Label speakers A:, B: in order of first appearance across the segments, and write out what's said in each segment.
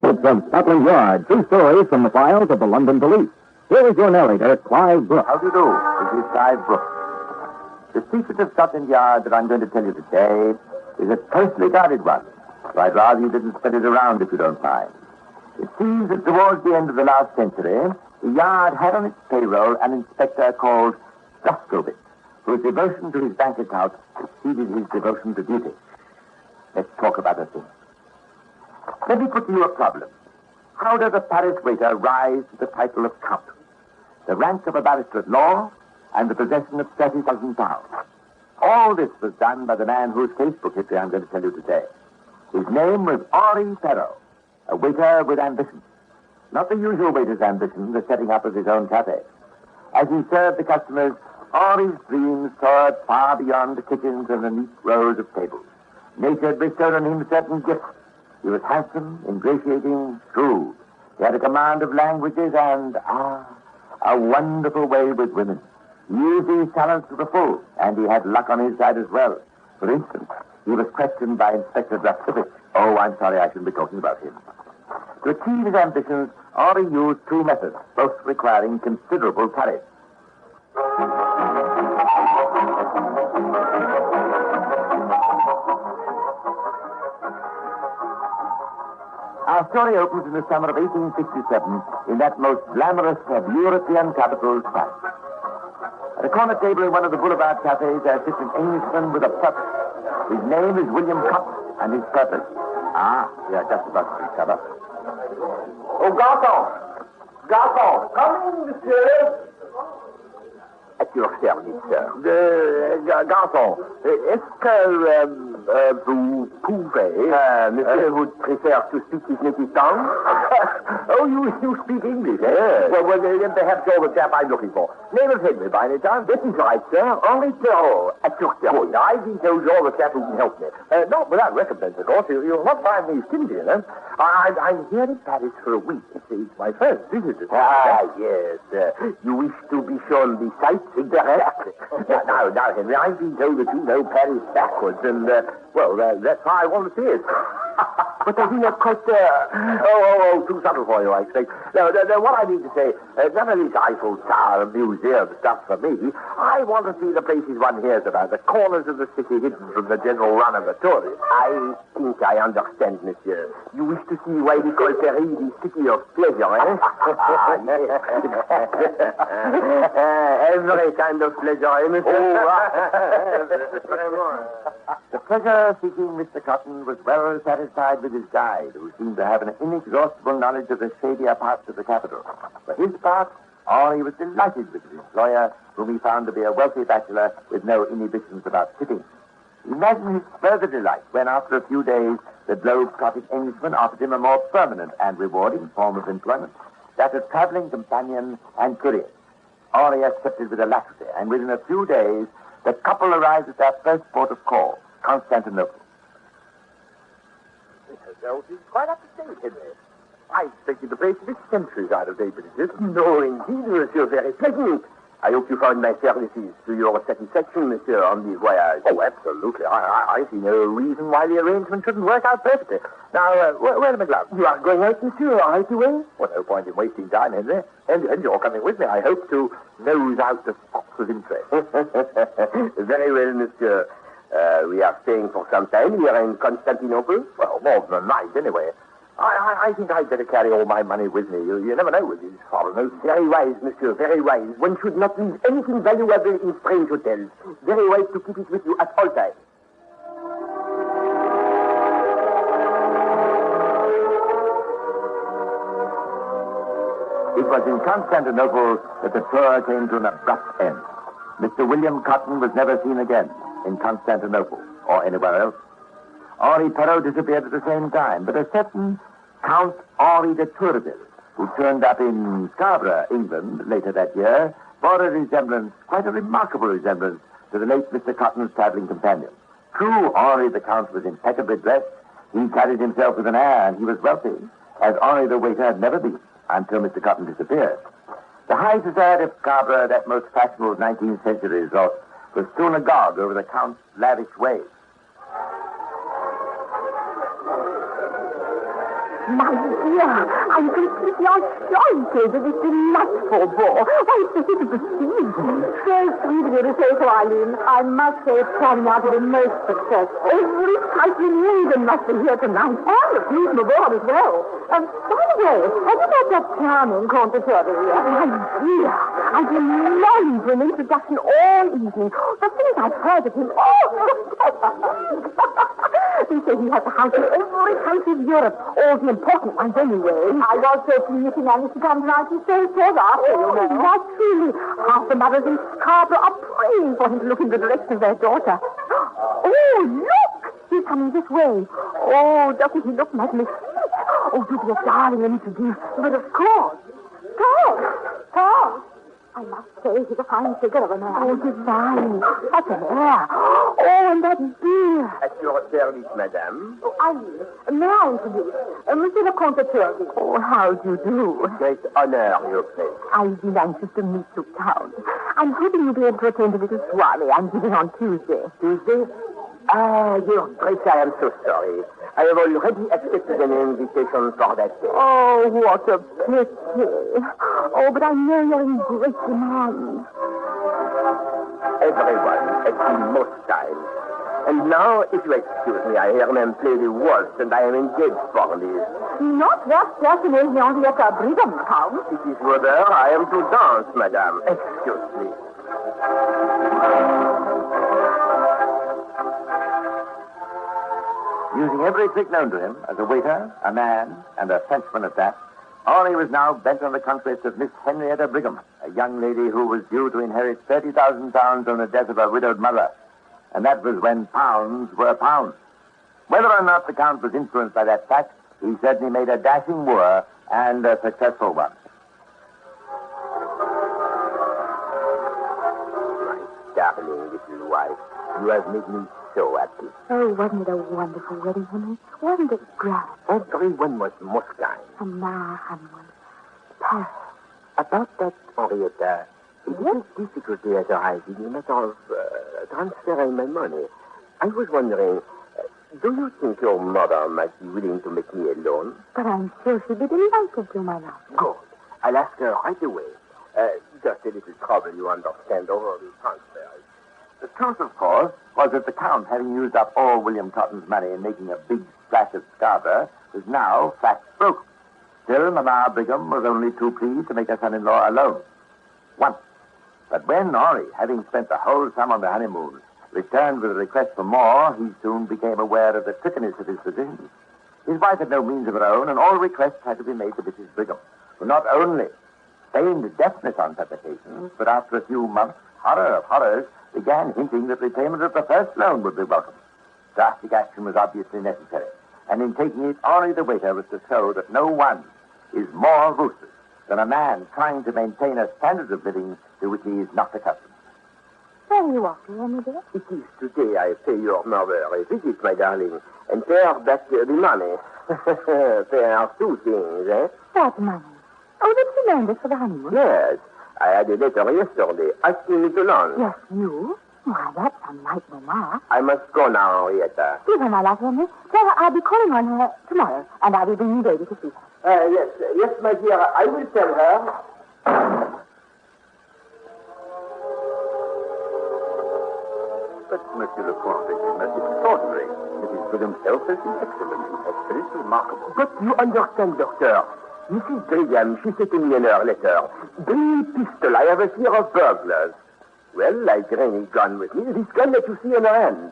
A: It's from Scotland Yard. True stories from the files of the London police. Here is your narrator, Clive Brooks.
B: How do you do? This is Clive Brooks. The secret of Scotland Yard that I'm going to tell you today is a closely guarded one. So I'd rather you didn't spread it around if you don't mind. It seems that towards the end of the last century, the Yard had on its payroll an inspector called Blaskowitz, whose devotion to his bank account exceeded his devotion to duty. Let's talk about a thing. Let me put to you a problem. How does a Paris waiter rise to the title of Count? The rank of a barrister at law and the possession of £30,000. All this was done by the man whose casebook history I'm going to tell you today. His name was Henri Perot, a waiter with ambition. Not the usual waiter's ambition, the setting up of his own cafe. As he served the customers, Henri's dreams soared far beyond the kitchens and the neat rows of tables. Nature had bestowed on him certain gifts. He was handsome, ingratiating, shrewd. He had a command of languages and, a wonderful way with women. He used these talents to the full, and he had luck on his side as well. For instance, he was questioned by Inspector Blaskowitz. Oh, I'm sorry, I shouldn't be talking about him. To achieve his ambitions, Henri used two methods, both requiring considerable courage. Our story opens in the summer of 1867 in that most glamorous of European capitals, Paris. At a corner table in one of the boulevard cafes, there sits an Englishman with a purpose. His name is William Cotton, and his purpose. We are just about to discover.
C: Oh, garçon! Garçon! Come in, monsieur!
B: At your service, sir.
C: Garçon, est-ce que vous pouvez... monsieur would prefer to speak his native tongue? Oh, you speak English, eh?
B: Yes.
C: Well, then perhaps you're the chap I'm looking for. Name of Henry, by any chance? That is right, sir. Henri Perot, at your service. Good. I've been told you're the chap who can help me. Not without recompense, of course. You'll not find me stingy, you know. I'm here in Paris for a week. It's my first visit. Yes. You wish to be shown the sights in Paris? Now, Henry, I've been told that you know Paris backwards, and, that's how I want to see it. But I think that's quite, too subtle for you, I expect. No, what I mean to say, none of this Eiffel Tower museum stuff for me. I want to see the places one hears about, the corners of the city hidden from the general run of the tourists. I think I understand, monsieur. You wish to see why we call Paris the city of pleasure, eh? Every kind of pleasure, eh, monsieur?
B: The pleasure-seeking Mr. Cotton was well satisfied with his guide, who seemed to have an inexhaustible knowledge of the shadier parts of the capital. For his part, Henri was delighted with his employer, whom he found to be a wealthy bachelor with no inhibitions about sitting. Imagine his further delight when, after a few days, the globe-trotting Englishman offered him a more permanent and rewarding form of employment, that of traveling companion and courier. Henri accepted with alacrity, and within a few days, the couple arrived at their first port of call, Constantinople.
C: It's quite up to date, Henry. I expected the place to be centuries out of date, but it isn't. No, indeed, monsieur, very pleasant. I hope you found my services to your satisfaction, monsieur, on this voyage. Oh, absolutely. I see no reason why the arrangement shouldn't work out perfectly. Now, where are my gloves? You are going out, monsieur, right away? Well, no point in wasting time, Henry. And you're coming with me. I hope to nose out the spots of interest. Very well, monsieur. We are staying for some time here in Constantinople. Well, more than a night, anyway. I think I'd better carry all my money with me. You never know with these foreigners. Very wise, monsieur, very wise. One should not leave anything valuable in strange hotels. Very wise to keep it with you at all times.
B: It was in Constantinople that the tour came to an abrupt end. Mr. William Cotton was never seen again in Constantinople or anywhere else. Henri Perot disappeared at the same time, but a certain Count Henri de Tourville, who turned up in Scarborough, England, later that year, bore a resemblance, quite a remarkable resemblance, to the late Mr. Cotton's traveling companion. True, Henri the Count was impeccably dressed. He carried himself with an air, and he was wealthy, as Henri the waiter had never been, until Mr. Cotton disappeared. The high society of Scarborough, that most fashionable 19th century resort, was soon agog over the Count's lavish ways.
D: My dear, I'm completely enchanted with this delightful ball. Why, it's as if it deceived me. So sweet of you to say so, Eileen. I must say it's turning out to be most successful. Every trifling reason must be here tonight. And the beautiful ball as well. By the way, have you got that charming conservatory yet? My dear, I've been longing for an introduction all evening. The things I've heard of him, they say he has a house in every country of Europe, all the important ones anyway. I was so pleased he managed to come tonight and stay for us. Naturally, half the mothers in Scarborough are praying for him to look in the direction of their daughter. Oh, look! He's coming this way. Oh, doesn't he look magnificent? Oh, do be a darling and introduce. But of course. Tom! I must say, he's a fine figure of a man. Oh, divine. Such a hair. Oh, and that beard.
C: At your service, madame.
D: Oh, Eileen, may I introduce? Monsieur le Comte de Turvey. Oh, how do you do?
C: Great honor, your place.
D: I've been anxious to meet you, Count. I'm hoping you'll be able to attend a little soiree I'm giving on Tuesday.
C: Tuesday? Ah, your grace, I am so sorry. I have already accepted an invitation for that day.
D: Oh, what a pity. Oh, but I know you're in great demand.
C: Everyone has been most kind. And now, if you excuse me, I hear men play the waltz, and I am engaged for this.
D: Not that personally, Henrietta Brigham, Count.
C: It is rather I am to dance, madame. Excuse me.
B: Using every trick known to him, as a waiter, a man, and a Frenchman at that, Henri was now bent on the conquest of Miss Henrietta Brigham, a young lady who was due to inherit 30,000 pounds on the death of her widowed mother. And that was when pounds were pounds. Whether or not the Count was influenced by that fact, he certainly made a dashing wooer and a successful one.
C: My darling little wife, you have made me so happy.
D: Oh, wasn't it a wonderful wedding, Henry? Wasn't it grand?
C: Everyone was most kind.
D: And now, honey, Perot.
C: About that, Henrietta, a little difficulty has arisen in the matter of transferring my money. I was wondering, do you think your mother might be willing to make me a loan?
D: But I'm sure she'd be delighted to, my love.
C: Good. I'll ask her right away. Just a little trouble, you understand, over the transfer.
B: The truth, of course, was that the Count, having used up all William Cotton's money in making a big splash at Scarborough, was now flat broke. Still, Mamma Brigham was only too pleased to make her son-in-law a loan. Once. But when Henri, having spent the whole sum on the honeymoon, returned with a request for more, he soon became aware of the trickiness of his position. His wife had no means of her own, and all requests had to be made to Mrs. Brigham, who not only feigned deafness on such occasions, but after a few months, horror of horrors, began hinting that repayment of the first loan would be welcome. Drastic action was obviously necessary, and in taking it, Henri the waiter was to show that no one is more ruthless than a man trying to maintain a standard of living to which he is not accustomed.
D: Where are you off to, Henry, dear?
C: It is today I pay your mother a visit, my darling, and pay her back the money. There are two things, eh?
D: What money? Oh, did she lend us for the honeymoon?
C: Yes. I had a letter yesterday asking me to loan.
D: Yes, you? Why, that's unlike Mamma.
C: I must go now, Henrietta.
D: Give her, my love, Henry. Tell her I'll be calling on her tomorrow, and I'll be bringing baby to see her.
C: Yes, my dear, I will tell her.
B: But, Monsieur le Comte, it is most extraordinary. Mrs. Brigham's health has been excellent. Absolutely remarkable.
C: But you understand, doctor. Mrs. Brigham, she said to me in her letter, bring me pistol, I have a fear of burglars. Well, I bring a gun with me, this gun that you see in her hand.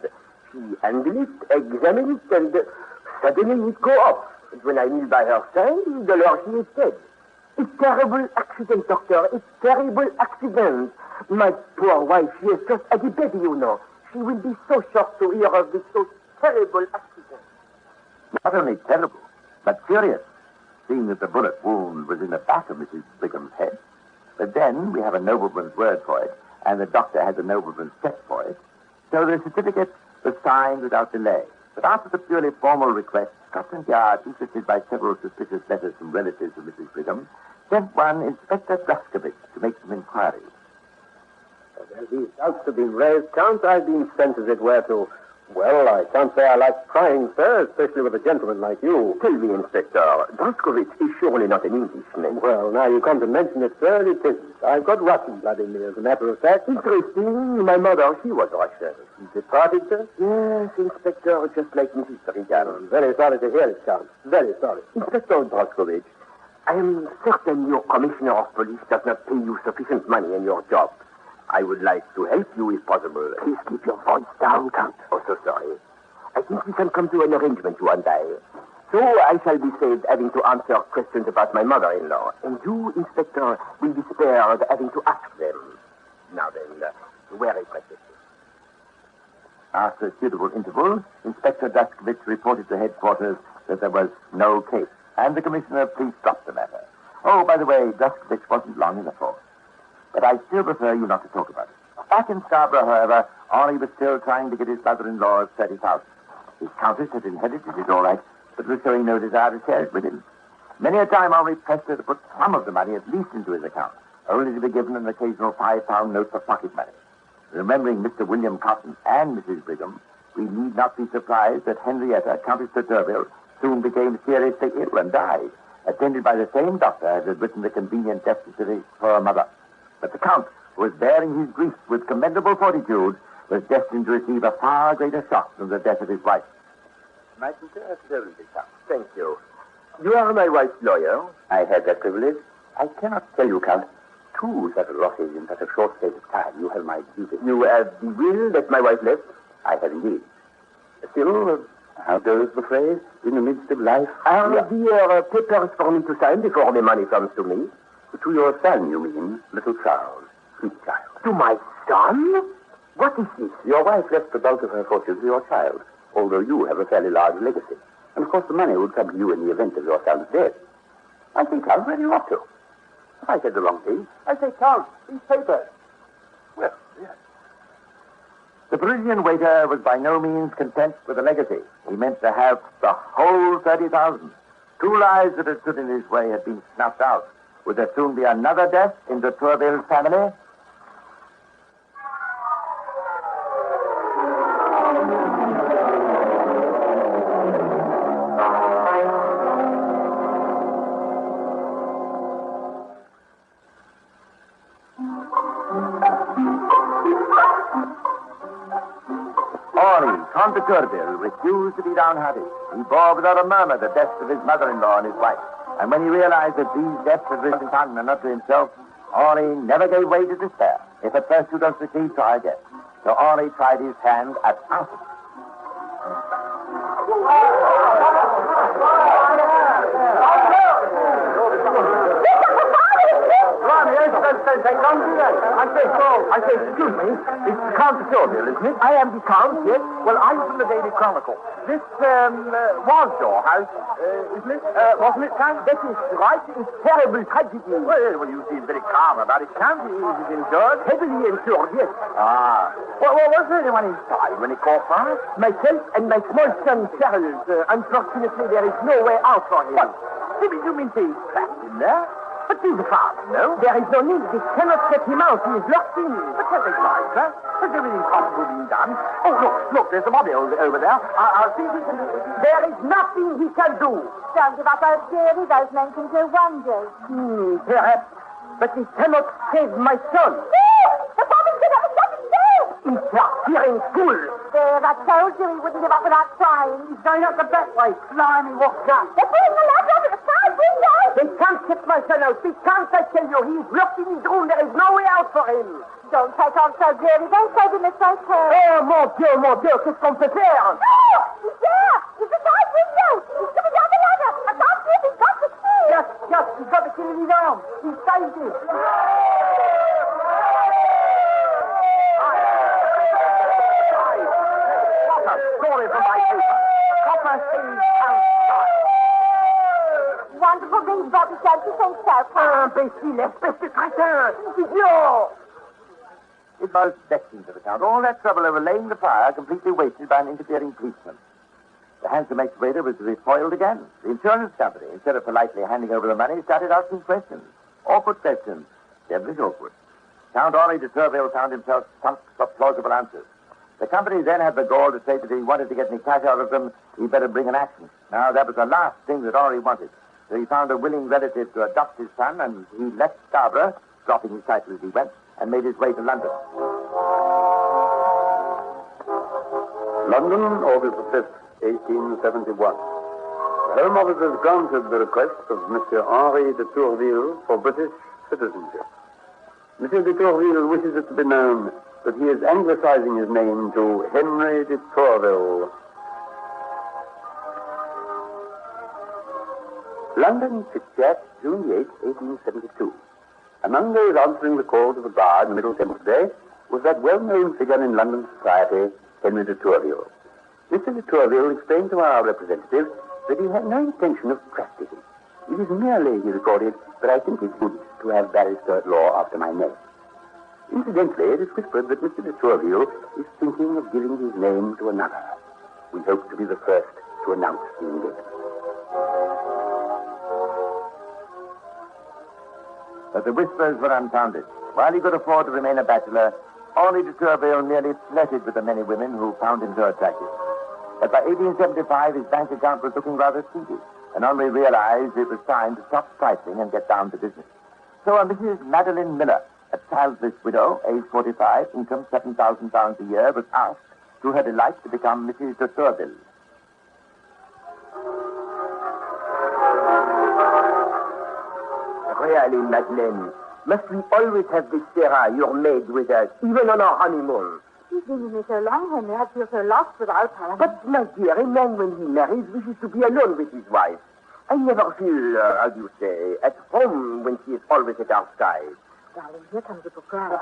C: She handled it, examined it, and suddenly it go off. And when I kneel by her side, the Lord, she is dead. A terrible accident, doctor, a terrible accident. My poor wife, she is just at the baby, you know. She will be so shocked to hear of this so terrible accident.
B: Not only terrible, but furious, seeing that the bullet wound was in the back of Mrs. Brigham's head. But then we have a nobleman's word for it, and the doctor had the nobleman's check for it. So the certificate was signed without delay. But after the purely formal request, Scotland Yard, interested by several suspicious letters from relatives of Mrs. Brigham, sent one Inspector Draskovich to make some inquiries.
C: Well, these doubts have been raised, Count. I've been sent, as it were, to Well, I can't say I like crying, sir, especially with a gentleman like you.
B: Tell me, Inspector, Draskovich is surely not an Englishman.
C: Well, now you come to mention it, sir, it isn't. I've got Russian blood in me, as a matter of fact.
B: Interesting. My mother, she was Russian.
C: Is it parted, sir?
B: Yes, Inspector, just like Mrs. Regan.
C: I'm very sorry to hear it, Count. Very sorry.
B: Inspector Draskovich, I am certain your commissioner of police does not pay you sufficient money in your job. I would like to help you if possible. Please keep your voice down, Count. Oh, so sorry. I think we can come to an arrangement, you and I. So I shall be saved having to answer questions about my mother-in-law. And you, Inspector, will be spared having to ask them. Now then, where is my sister? After a suitable interval, Inspector Draskovich reported to headquarters that there was no case, and the commissioner of police dropped the matter. Oh, by the way, Draskovich wasn't long in the force. But I still prefer you not to talk about it. Back in Scarborough, however, Henri was still trying to get his mother-in-law's 30,000. His countess had inherited it all right, but was showing no desire to share it with him. Many a time Henri pressed her to put some of the money at least into his account, only to be given an occasional £5 note for pocket money. Remembering Mr. William Cotton and Mrs. Brigham, we need not be surprised that Henrietta, Countess de Turville, soon became seriously ill and died, attended by the same doctor as had written the convenient death certificate for her mother. But the Count, who was bearing his grief with commendable fortitude, was destined to receive a far greater shock than the death of his wife. My sincere services, Count. Thank you. You are my wife's lawyer. I had that privilege. I cannot tell you, Count. Two such losses in such a short space of time. You have my duty. You have the will that my wife left? I have indeed. Still, how goes the phrase? In the midst of life? Are there papers for me to sign before the money comes to me? To your son, you mean, little Charles, sweet child. To my son? What is this? Your wife left the bulk of her fortune to your child, although you have a fairly large legacy. And, of course, the money would come to you in the event of your son's death. I think Count, where you ought to. I said the wrong thing. I say, Count, these papers. Well, yes. The Parisian waiter was by no means content with the legacy. He meant to have the whole 30,000. 2 lives that had stood in his way had been snuffed out. Would there soon be another death in the Tourville family? Henri, Count de Tourville, refused to be downhearted. He bore without a murmur the deaths of his mother-in-law and his wife. And when he realized that these deaths had risen upon and not to himself, Henri never gave way to despair. If at first you don't succeed, try again. So Henri tried his hand at arson.
C: I say, excuse me, it's the Count de Tourville, isn't it? I am the Count, yes. Well, I'm from the Daily Chronicle. This was your house, isn't it? Wasn't it, Count? That is right. It's terrible tragedy. Well, you seem very calm about it, Count. Is it insured? Heavily insured, yes. Ah. Well, was there anyone inside when it caught fire? Myself and my small son, Charles. Unfortunately, there is no way out for him. What? You mean he's trapped in there? But he's a father, no? There is no need. They cannot get him out. He is locked in. But have they tried, sir? Has everything possible been done? Oh, look, there's a body over there. I'll see if he can... There is nothing he can do.
D: Don't give up hope, dearie. Those men can do wonders.
C: Perhaps. But he cannot save my son.
D: The body's going to stop his dead.
C: Interfering fool.
D: There, I told you he wouldn't give up without trying.
C: He's going up the back way. Blimey, what's that?
D: They're putting the ladder over the side window.
C: They can't get my son out. They can't, I tell you. He's locked in his room. There is no way out for him.
D: Don't take on so, dearie. Don't save him if they can.
C: Oh, mon Dieu, qu'est-ce qu'on peut faire?
D: No! He's there! He's the side window! He's coming down the ladder! I can't see him! He's got the key!
C: Just, he's got the key in his arm. He's saved it. What a story from my paper. Copper Sing outside.
D: Wonderful things, Bobby said. You think so, Count?
C: Imbécile, espèce de crétin! Idiot!
B: It was vexing to the Count. All that trouble over laying the fire completely wasted by an interfering policeman. The handsome ex-waiter was to be foiled again. The insurance company, instead of politely handing over the money, started asking questions. Awkward questions. Devilish awkward. Count Henri de Tourville found himself sunk for plausible answers. The company then had the gall to say that if he wanted to get any cash out of them, he better bring an action. Now, that was the last thing that Henri wanted. So he found a willing relative to adopt his son, and he left Scarborough, dropping his title as he went, and made his way to London.
E: London, August the 5th, 1871. The Home Office has granted the request of Monsieur Henri de Tourville for British citizenship. Monsieur de Tourville wishes it to be known that he is anglicizing his name to Henri de Tourville. London, Chit-Chat, June 8, 1872. Among those answering the call to the bar in the Middle Temple today was that well-known figure in London society, Henri de Tourville. Mr. de Tourville explained to our representative that he had no intention of practicing. It is merely, he recorded, that I think it good to have barrister at law after my name. Incidentally, it is whispered that Mr. de Tourville is thinking of giving his name to another. We hope to be the first to announce the engagement.
B: But the whispers were unfounded. While he could afford to remain a bachelor, Henri de Tourville merely flirted with the many women who found him so attractive. But by 1875, his bank account was looking rather seedy, and Henri realized it was time to stop trifling and get down to business. So a Mrs. Madeline Miller, a childless widow, age 45, income £7,000 a year, was asked, to her delight, to become Mrs. de Tourville.
C: Really, Madeleine, must we always have this Sarah, your maid, with us, even on our honeymoon?
D: You've been with me so long, Henry. I feel so lost without her.
C: But, my dear, a man, when he marries, wishes to be alone with his wife. I never feel, how do you say, at home when she is always at our side.
D: Darling, here comes the proprietor.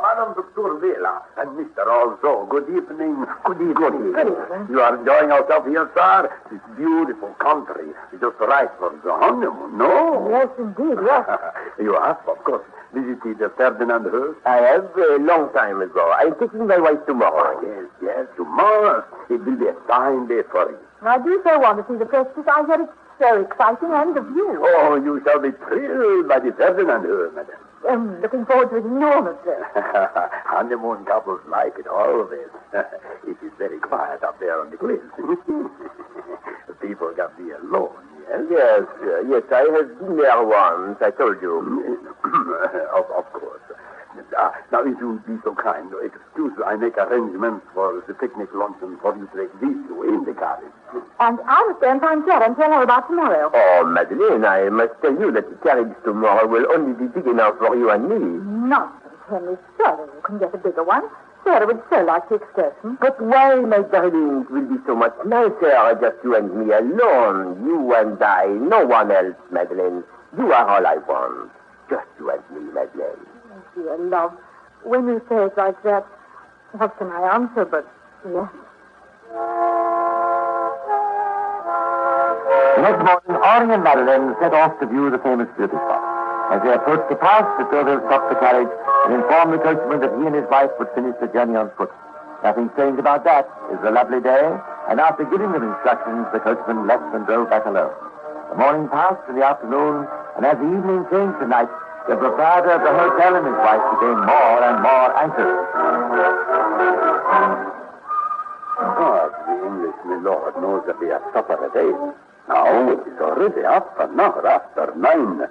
E: Madame de Tourville, and Mr. Also, good evening.
C: Good evening.
D: Good evening.
E: You are enjoying yourself here, sir? This beautiful country. Just right for the honeymoon, no?
D: Yes, indeed, yes.
E: You have, of course, visited Ferdinand Hurst?
C: I have a long time ago. I'm taking my wife tomorrow.
E: Yes, tomorrow. It will be a fine day for you.
D: I do so want to see the Prestige. I hear it's so exciting, and the view.
E: Oh, you shall be thrilled by the Ferdinand Hurst, madam.
D: I'm looking forward to it enormously.
E: Honeymoon couples like it always. It is very quiet up there on the cliffs. People can be alone, yes?
C: Yes, I have been there once, I told you.
E: Of course. Now, if you would be so kind, excuse I make arrangements for the picnic luncheon for you to take these two in the carriage.
D: And I must go and find Sarah and tell her about tomorrow.
C: Oh, Madeleine, I must tell you that the carriage tomorrow will only be big enough for you and me.
D: Nonsense, Henry. Surely you can get a bigger one. Sarah would so like the excursion.
C: But why, my darling, it will be so much nicer, just you and me alone. You and I, no one else, Madeleine. You are all I want. Just you and me, Madeleine.
D: Dear love, when you say it like that, what can I answer but yes?
B: The next morning, Henri and Madeline set off to view the famous beauty spot. As they approached the pass, de Tourville stopped the carriage and informed the coachman that he and his wife would finish the journey on foot. Nothing strange about that. It was a lovely day, and after giving them instructions, the coachman left and drove back alone. The morning passed to the afternoon, and as the evening changed to night, the proprietor of the hotel and his wife became more and more anxious.
E: Oh, the English, my lord, knows that we have supper at 8. Now, it is already after 9.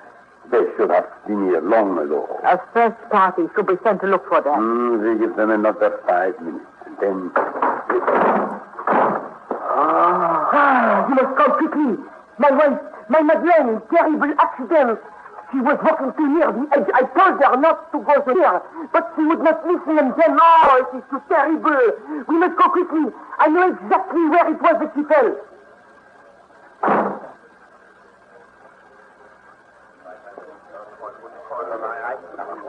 E: They should have been here long ago.
D: A first party should be sent to look for them.
E: We give them another 5 minutes, and then...
C: You must come quickly. My wife, my Madeleine, terrible accident. She was walking too near the edge. I told her not to go so near, but she would not listen, and then, it is too terrible. We must go quickly. I know exactly where it was that she fell.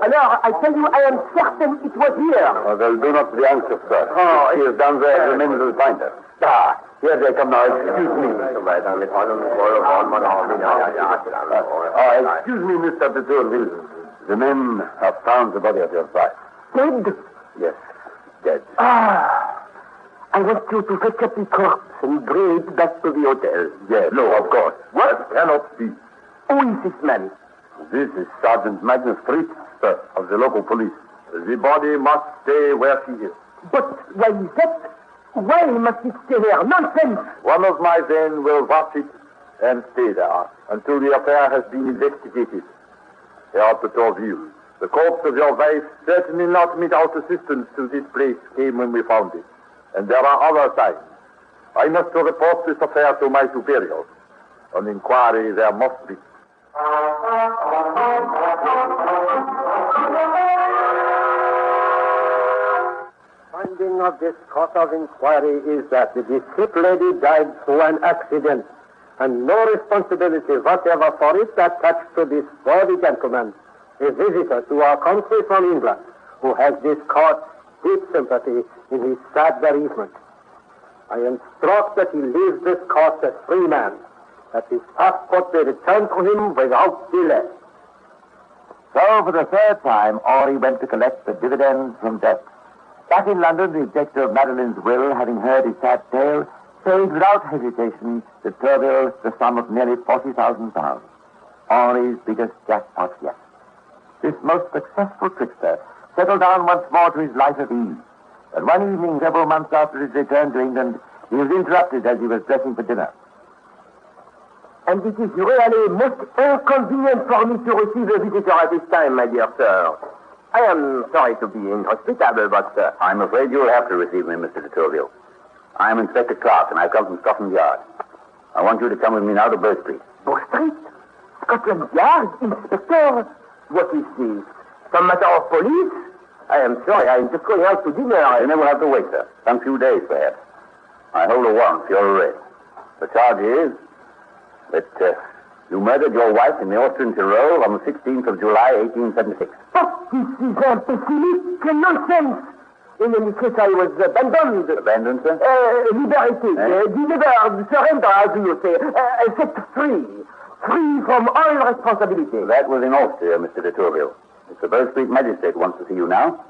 C: Alors, I tell you, I am certain it was here.
E: Oh, well, do not be anxious, sir. Oh, he is down there. The men will find her. Here they come now. Excuse me. Excuse me, Mr. de Tourville. The men have found the body of your wife.
C: Dead?
E: Yes, dead.
C: I want you to fetch up the corpse and bring it back to the hotel.
E: Yes, no, of course. What cannot be?
C: Who is this man?
E: This is Sergeant Magnus Fritz, sir, of the local police. The body must stay where she is.
C: But why is that? Why must it stay there? Nonsense!
B: One of my men will watch it and stay there until the affair has been investigated. Herr Petoville, the corpse of your wife certainly not without assistance to this place came when we found it. And there are other signs. I must report this affair to my superiors. An inquiry there must be.
C: Finding of this court of inquiry is that the deceased lady died through an accident, and no responsibility whatever for it attached to this worthy gentleman, a visitor to our country from England, who has this court's deep sympathy in his sad bereavement. I instruct that he leaves this court a free man, that his passport be returned to him without delay.
B: So, for the third time, Henri went to collect the dividends from death. Back in London, the executor of Madeline's will, having heard his sad tale, paid without hesitation to Turville the sum of nearly £40,000. Henri's biggest jackpot yet. This most successful trickster settled down once more to his life of ease. But one evening, several months after his return to England, he was interrupted as he was dressing for dinner.
C: And it is really most inconvenient for me to receive a visitor at this time, my dear sir. I am sorry to be inhospitable, but...
E: I'm afraid you'll have to receive me, Mr. de Tourville. I'm Inspector Clark, and I've come from Scotland Yard. I want you to come with me now to Bow Street.
C: Bow Street? Scotland Yard? Inspector? What is this? Some matter of police? I am sorry, I am just going out to dinner.
E: You never have to wait, sir. Some few days, perhaps. I hold a warrant for your arrest. The charge is that you murdered your wife in the Austrian Tyrol on the 16th of July, 1876.
C: But this is imbecilic nonsense. In any case, I was abandoned.
E: Abandoned, sir?
C: Liberated. Delivered, surrender, as you say. Set free. Free from all responsibility.
E: That was in Austria, Mr. de Tourville. Mr. Bow Street magistrate wants to see you now.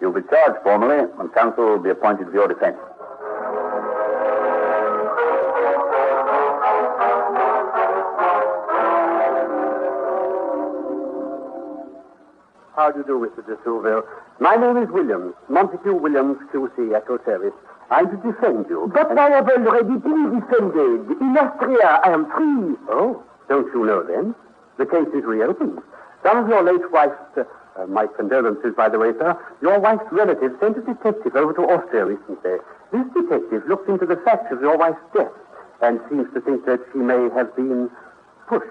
E: You'll be charged formally, and counsel will be appointed for your defense.
C: How do you do, Mr. de Tourville? My name is Williams, Montague Williams, QC, at your service. I'm to defend you. But I have already been defended. In Austria, I am free. Oh, don't you know, then? The case is reopened. Some of your late wife's... my condolences, by the way, sir. Your wife's relative sent a detective over to Austria recently. This detective looked into the facts of your wife's death and seems to think that she may have been pushed.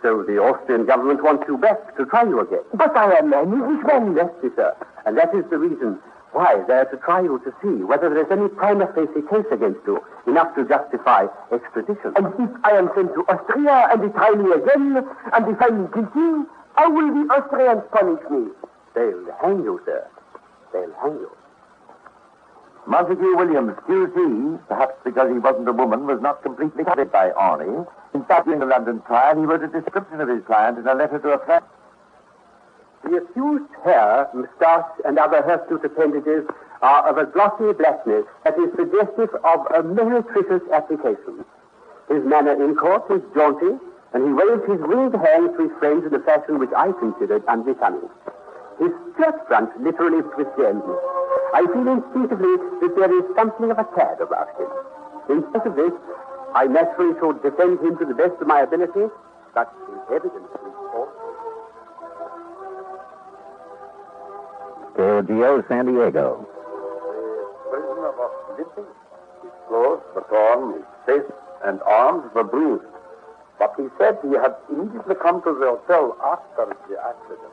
C: So the Austrian government wants you back to try you again. But I am an Englishman. Yes, sir. And that is the reason why they are to try you to see whether there is any prima facie case against you, enough to justify extradition. And if I am sent to Austria and they try me again, and they find me guilty, how will the Austrians punish me? They'll hang you, sir. They'll hang you.
B: Montague Williams, QC, perhaps because he wasn't a woman, was not completely covered by Henri. In fact, during the London trial, he wrote a description of his client in a letter to a friend.
C: The accused's hair, moustache, and other hirsute appendages are of a glossy blackness that is suggestive of a meretricious application. His manner in court is jaunty, and he waves his winged hands to his friends in a fashion which I considered unbecoming. His shirt front literally twists envy. I feel instinctively that there is something of a cad about him. In spite of this, I naturally should defend him to the best of my ability, but his evidence is false.
A: KOGO, San Diego.
E: The prisoner was limping. His clothes were torn, his face and arms were bruised. But he said he had immediately come to the hotel after the accident.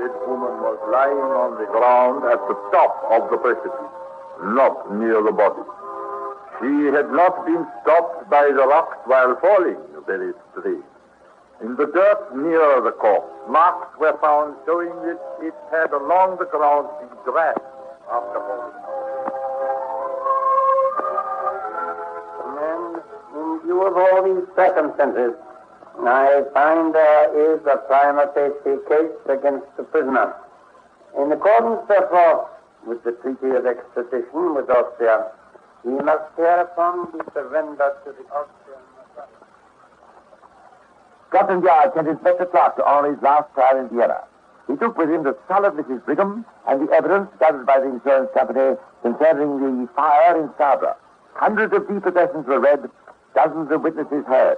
B: This woman was lying on the ground at the top of the precipice, not near the body. She had not been stopped by the rocks while falling, very straight. In the dirt near the corpse, marks were found showing that it had along the ground been dragged after falling.
E: And in view of all these circumstances, I find there is a prima facie case against the prisoner. In accordance, therefore, with the treaty of extradition with Austria, he must hereupon be surrendered to the Austrian authorities.
B: Scotland Yard sent Inspector Clark to Henri's last trial in Vienna. He took with him the skull of Mrs. Brigham and the evidence gathered by the insurance company concerning the fire in Scarborough. Hundreds of depositions were read, dozens of witnesses heard.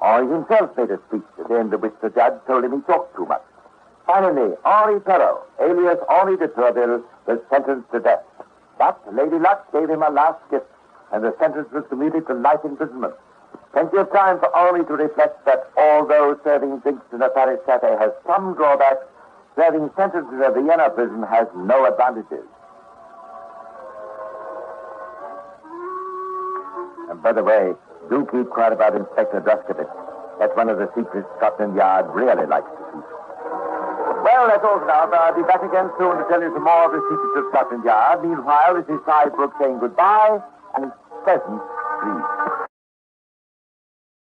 B: Henri himself made a speech, at the end of which the judge told him he talked too much. Finally, Henri Perot, alias Henri de Tourville, was sentenced to death. But Lady Luck gave him a last gift, and the sentence was commuted to life imprisonment. Plenty of time for Henri to reflect that although serving drinks in a Paris cafe has some drawbacks, serving sentences at the Vienna prison has no advantages. And by the way, do keep quiet about Inspector Druskowitz. That's one of the secrets Scotland Yard really likes to keep. Well, that's all for now. I'll be back again soon to tell you some more of the secrets of Scotland Yard. Meanwhile, this is Cy Brooks saying goodbye and pleasant